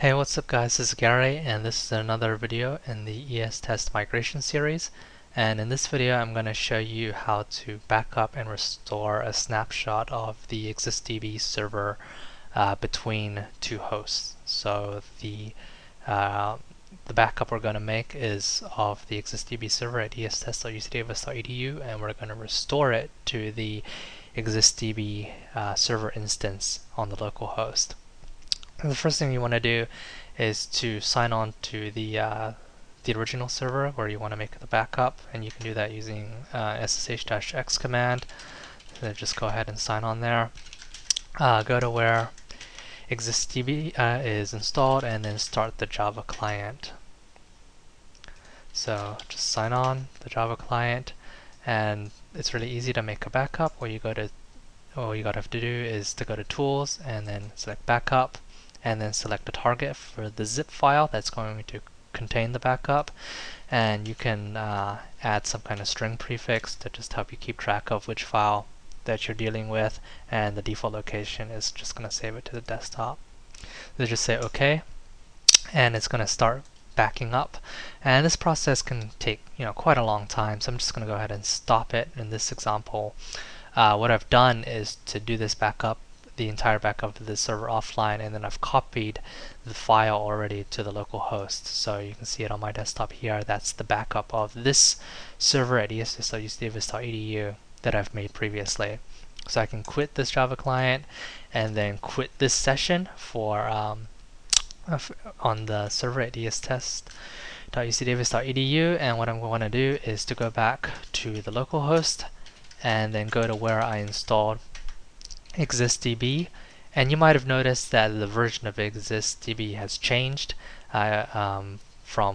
Hey, what's up guys, this is Gary and this is another video in the ESTEST migration series. And in this video I'm going to show you how to back up and restore a snapshot of the ExistDB server between two hosts. So the backup we're going to make is of the ExistDB server at estest.ucdavis.edu, and we're going to restore it to the ExistDB server instance on the local host. The first thing you want to do is to sign on to the original server where you want to make the backup, and you can do that using ssh-x command. So just go ahead and sign on there. Go to where ExistDB is installed and then start the Java client. So just sign on the Java client, and it's really easy to make a backup. All you gotta have to do is to go to Tools and then select Backup, and then select the target for the zip file that's going to contain the backup. And you can add some kind of string prefix to just help you keep track of which file that you're dealing with, and the default location is just going to save it to the desktop. So just say OK, and it's going to start backing up, and this process can take quite a long time, so I'm just going to go ahead and stop it. In this example, what I've done is to do this backup, the entire backup of the server offline, and then I've copied the file already to the local host. So you can see it on my desktop here. That's the backup of this server at estest.ucdavis.edu that I've made previously. So I can quit this Java client and then quit this session for on the server at estest.ucdavis.edu, and what I'm going to do is to go back to the local host and then go to where I installed ExistDB, and you might have noticed that the version of ExistDB has changed from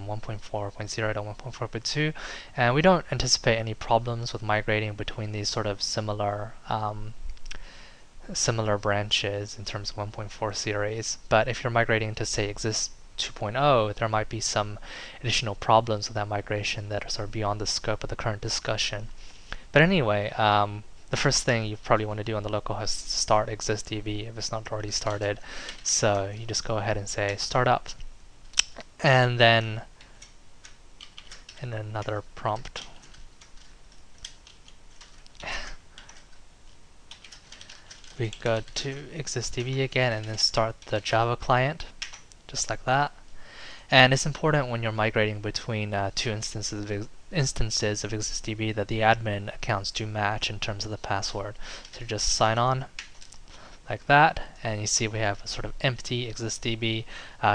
1.4.0 to 1.4.2, and we don't anticipate any problems with migrating between these sort of similar branches in terms of 1.4 series. But if you're migrating to, say, Exist 2.0, there might be some additional problems with that migration that are sort of beyond the scope of the current discussion. But anyway, the first thing you probably want to do on the local host is start ExistDB if it's not already started. So you just go ahead and say startup, and then in another prompt we go to ExistDB again and then start the Java client, just like that. And it's important when you're migrating between two instances of ExistDB that the admin accounts do match in terms of the password. So just sign on like that, and you see we have a sort of empty ExistDB.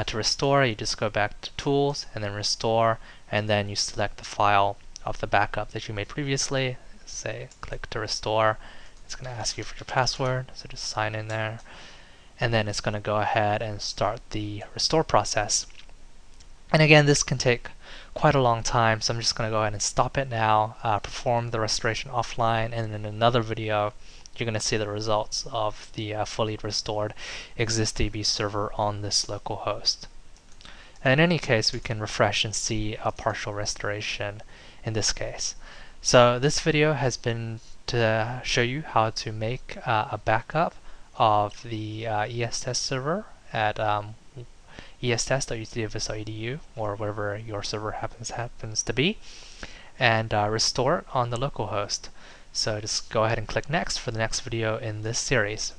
To restore, you just go back to Tools and then Restore, and then you select the file of the backup that you made previously. Say click to restore. It's going to ask you for your password, so just sign in there, and then it's going to go ahead and start the restore process. And again, this can take quite a long time, so I'm just going to go ahead and stop it now, perform the restoration offline, and in another video you're going to see the results of the fully restored ExistDB server on this local host. And in any case, we can refresh and see a partial restoration in this case. So this video has been to show you how to make a backup of the ESTEST server at ESTEST.ucdavis.edu, or wherever your server happens to be, and restore it on the local host. So just go ahead and click next for the next video in this series.